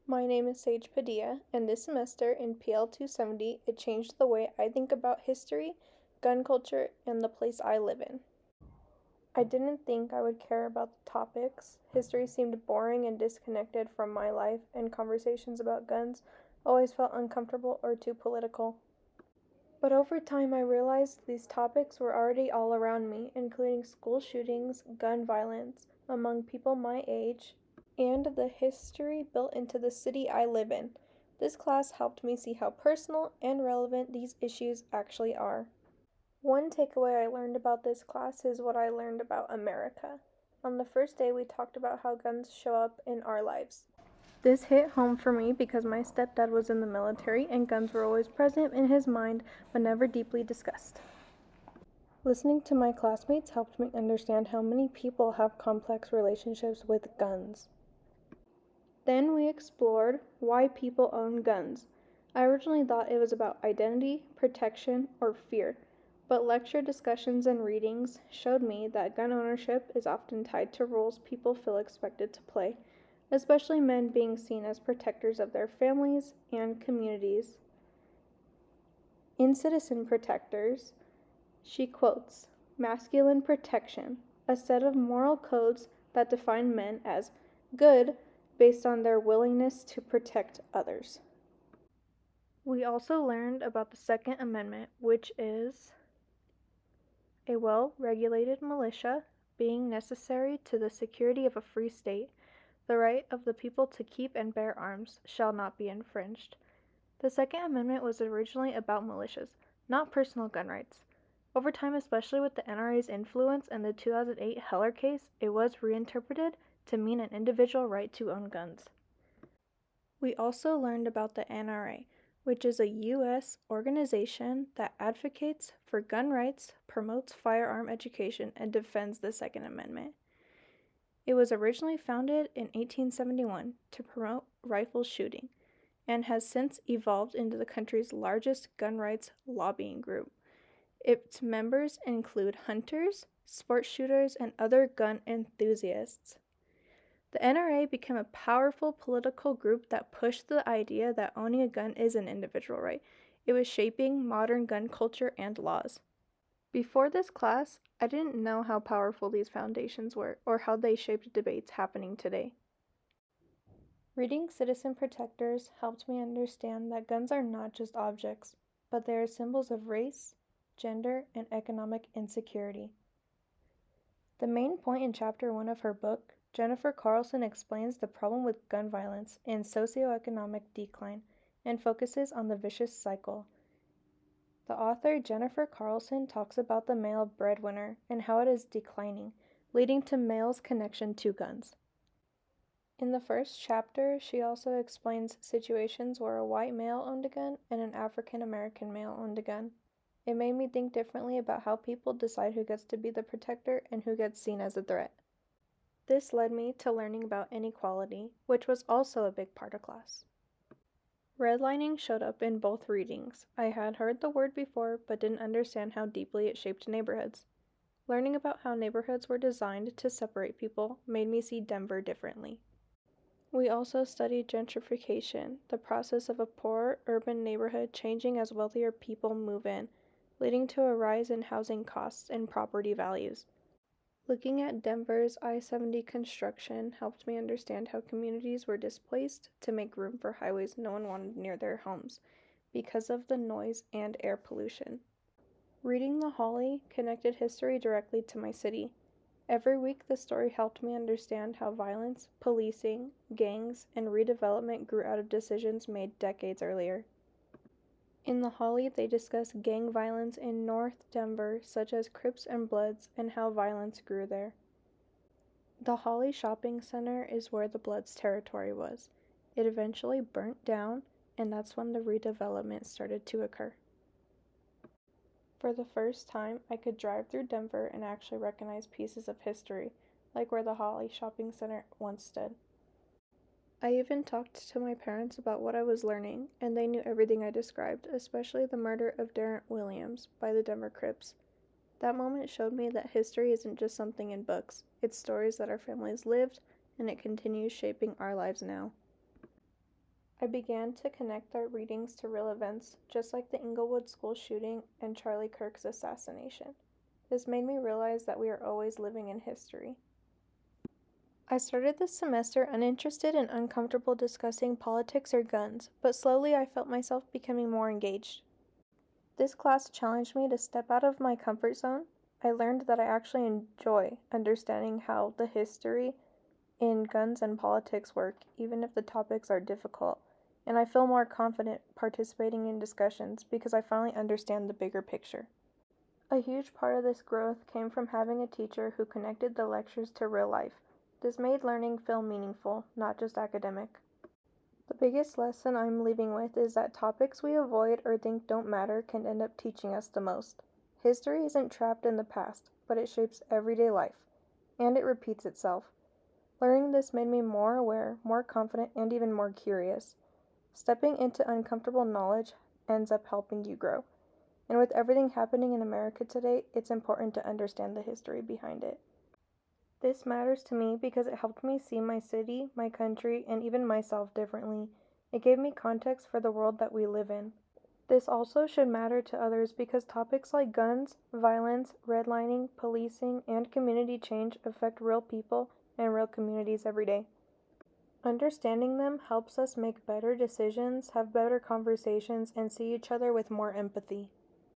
My name is Sage Padilla, and this semester in PL 270, it changed the way I think about history, gun culture, and the place I live in. I didn't think I would care about the topics. History seemed boring and disconnected from my life, and conversations about guns always felt uncomfortable or too political. But over time, I realized these topics were already all around me, including school shootings, gun violence among people my age, and the history built into the city I live in. This class helped me see how personal and relevant these issues actually are. One takeaway I learned about this class is what I learned about America. On the first day, we talked about how guns show up in our lives. This hit home for me because my stepdad was in the military and guns were always present in his mind but never deeply discussed. Listening to my classmates helped me understand how many people have complex relationships with guns. Then we explored why people own guns. I originally thought it was about identity, protection, or fear, but lecture discussions and readings showed me that gun ownership is often tied to roles people feel expected to play, especially men being seen as protectors of their families and communities. In Citizen Protectors, she quotes masculine protection, a set of moral codes that define men as good based on their willingness to protect others. We also learned about the Second Amendment, which is a well-regulated militia being necessary to the security of a free state. The right of the people to keep and bear arms shall not be infringed. The Second Amendment was originally about militias, not personal gun rights. Over time, especially with the NRA's influence and the 2008 Heller case, it was reinterpreted to mean an individual right to own guns. We also learned about the NRA, which is a U.S. organization that advocates for gun rights, promotes firearm education, and defends the Second Amendment. It was originally founded in 1871 to promote rifle shooting and has since evolved into the country's largest gun rights lobbying group. Its members include hunters, sport shooters, and other gun enthusiasts. The NRA became a powerful political group that pushed the idea that owning a gun is an individual right. It was shaping modern gun culture and laws. Before this class, I didn't know how powerful these foundations were or how they shaped debates happening today. Reading Citizen Protectors helped me understand that guns are not just objects, but they are symbols of race, gender, and economic insecurity. The main point in Chapter 1 of her book, Jennifer Carlson explains the problem with gun violence in socioeconomic decline and focuses on the vicious cycle. The author Jennifer Carlson talks about the male breadwinner and how it is declining, leading to males' connection to guns. In the first chapter, she also explains situations where a white male owned a gun and an African American male owned a gun. It made me think differently about how people decide who gets to be the protector and who gets seen as a threat. This led me to learning about inequality, which was also a big part of class. Redlining showed up in both readings. I had heard the word before, but didn't understand how deeply it shaped neighborhoods. Learning about how neighborhoods were designed to separate people made me see Denver differently. We also studied gentrification, the process of a poor urban neighborhood changing as wealthier people move in, leading to a rise in housing costs and property values. Looking at Denver's I-70 construction helped me understand how communities were displaced to make room for highways no one wanted near their homes because of the noise and air pollution. Reading The Holly connected history directly to my city. Every week, the story helped me understand how violence, policing, gangs, and redevelopment grew out of decisions made decades earlier. In The Holly, they discuss gang violence in North Denver, such as Crips and Bloods, and how violence grew there. The Holly Shopping Center is where the Bloods' territory was. It eventually burnt down, and that's when the redevelopment started to occur. For the first time, I could drive through Denver and actually recognize pieces of history, like where the Holly Shopping Center once stood. I even talked to my parents about what I was learning, and they knew everything I described, especially the murder of Darren Williams by the Denver Crips. That moment showed me that history isn't just something in books, it's stories that our families lived, and it continues shaping our lives now. I began to connect our readings to real events, just like the Inglewood school shooting and Charlie Kirk's assassination. This made me realize that we are always living in history. I started this semester uninterested and uncomfortable discussing politics or guns, but slowly I felt myself becoming more engaged. This class challenged me to step out of my comfort zone. I learned that I actually enjoy understanding how the history in guns and politics work, even if the topics are difficult, and I feel more confident participating in discussions because I finally understand the bigger picture. A huge part of this growth came from having a teacher who connected the lectures to real life. This made learning feel meaningful, not just academic. The biggest lesson I'm leaving with is that topics we avoid or think don't matter can end up teaching us the most. History isn't trapped in the past, but it shapes everyday life, and it repeats itself. Learning this made me more aware, more confident, and even more curious. Stepping into uncomfortable knowledge ends up helping you grow. And with everything happening in America today, it's important to understand the history behind it. This matters to me because it helped me see my city, my country, and even myself differently. It gave me context for the world that we live in. This also should matter to others because topics like guns, violence, redlining, policing, and community change affect real people and real communities every day. Understanding them helps us make better decisions, have better conversations, and see each other with more empathy.